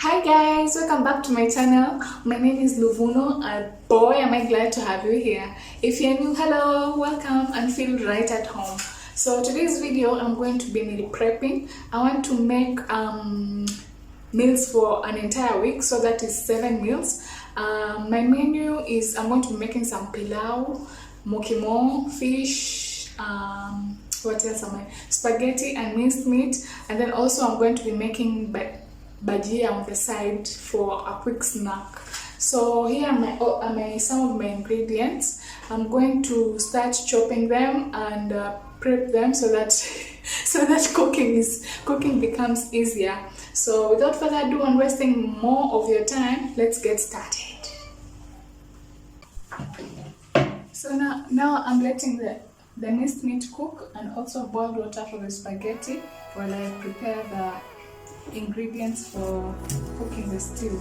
Hi guys, welcome back to my channel. My name is Luvuno and boy am I glad to have you here. If you're new, hello, welcome and feel right at home. So today's video I'm going to be meal prepping. I want to make meals for an entire week, so that is 7 meals. My menu is I'm going to be making some pilau, mokimo, fish, what else am I? Spaghetti and minced meat, and then also I'm going to be making bajia on the side for a quick snack. So here are some of my ingredients. I'm going to start chopping them and prep them so that cooking becomes easier. So without further ado and wasting more of your time, let's get started. So now I'm letting the minced meat cook and also boiled water for the spaghetti while I prepare the ingredients for cooking the stew.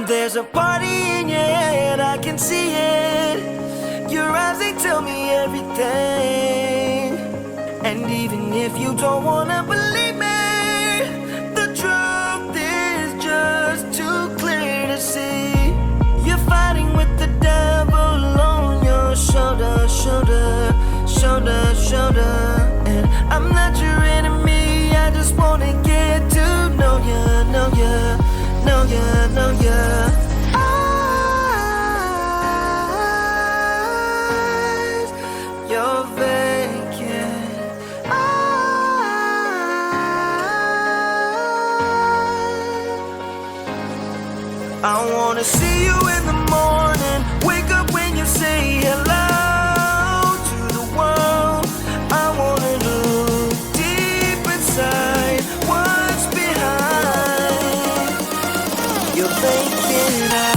There's a party in your head, I can see it. Your eyes, they tell me everything. And even if you don't wanna believe me, the truth is just too clear to see. You're fighting with the devil on your shoulder, shoulder, shoulder, shoulder. And I'm not your enemy, I just wanna get to know ya, know ya, know ya, know ya. Eyes, you're vacant. I wanna see you in the morning, wake up when you say hello to the world. I wanna look deep inside what's behind your vacant eyes.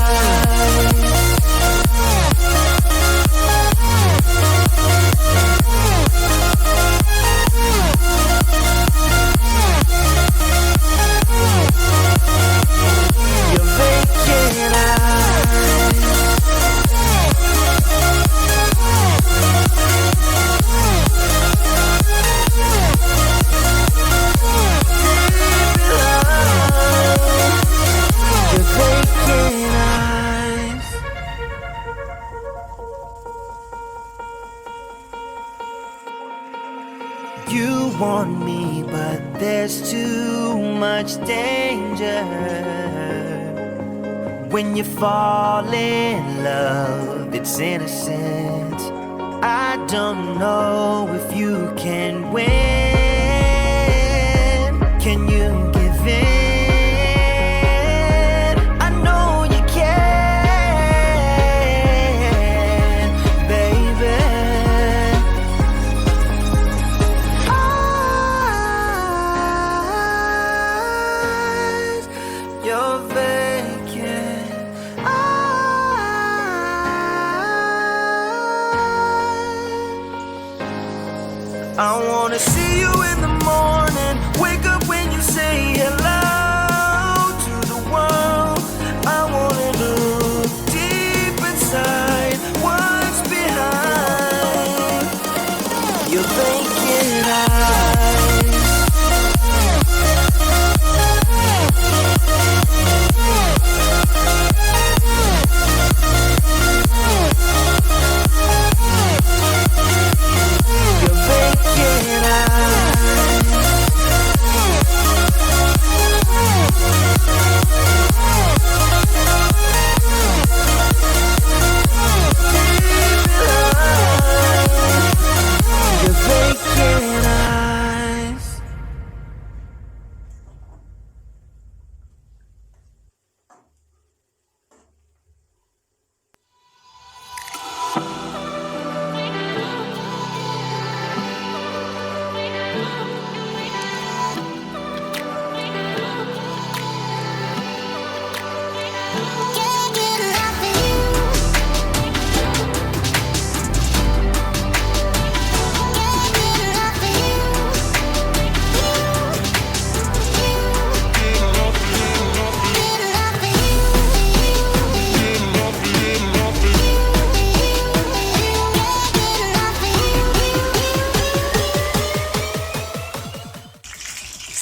Your much danger when you fall in love. It's innocent. I don't know if you can win. Can you give in? I know you can, baby. Eyes, you're vacant. I wanna see you in the morning, wake up when you say hello to the world. I wanna look deep inside what's behind your vacant eyes. Your vacant eyes. Your vacant eyes.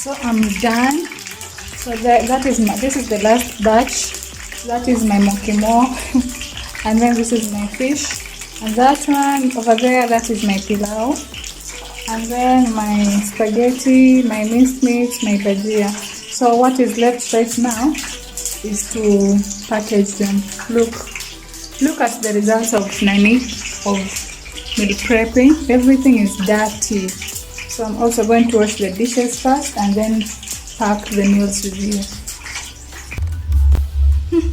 So I'm done. So this is the last batch. That is my mokimo, and then this is my fish, and that one over there, that is my pilau, and then my spaghetti, my minced meat, my bhajia. So what is left right now is to package them. Look at the results of meal prepping. Everything is dirty. So I'm also going to wash the dishes first and then pack the meals with you.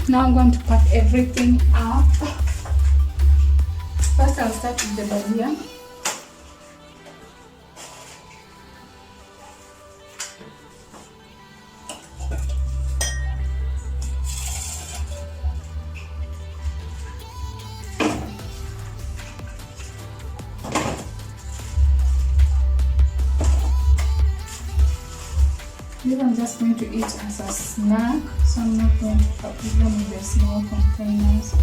Now I'm going to pack everything up. First I'll start with the bhajia. These I'm just going to eat as a snack, so I'm not going to put them in the small containers.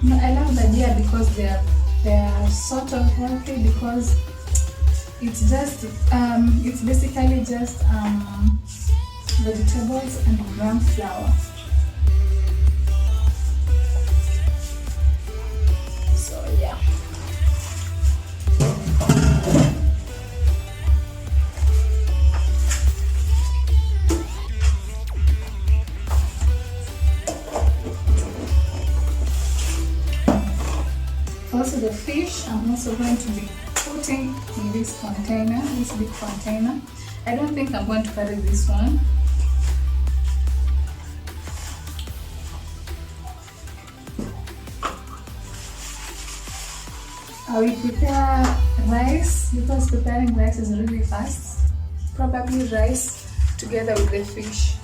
No, I love bhajia because they are sort of healthy, because it's basically just vegetables and gram flour. So yeah. Also the fish, I'm also going to be putting in this container, this big container. I don't think I'm going to carry this one. I will prepare rice, because preparing rice is really fast. Probably rice together with the fish.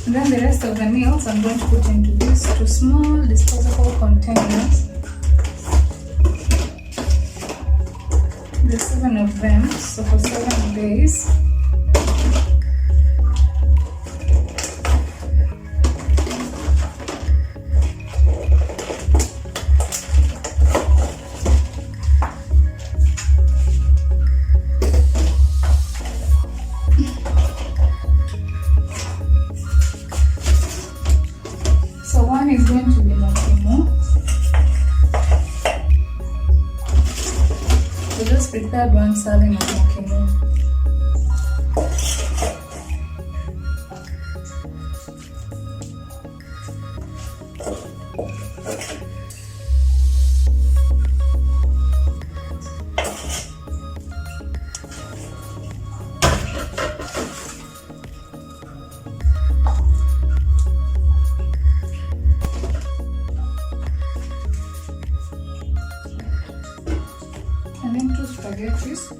And then the rest of the meals I'm going to put into these two small disposable containers. There's 7 of them, so for 7 days. So one is going to be prepared 1 serving of mokimo. And then 2 spaghettis.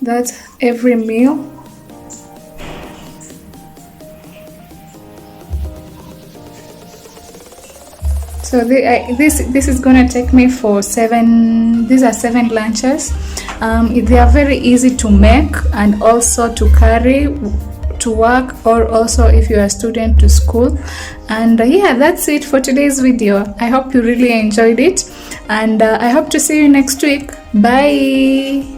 That's every meal. So this is gonna take me for 7. These are 7 lunches. They are very easy to make and also to carry to work, or also if you're a student to school. And yeah, that's it for today's video. I hope you really enjoyed it, and I hope to see you next week. Bye.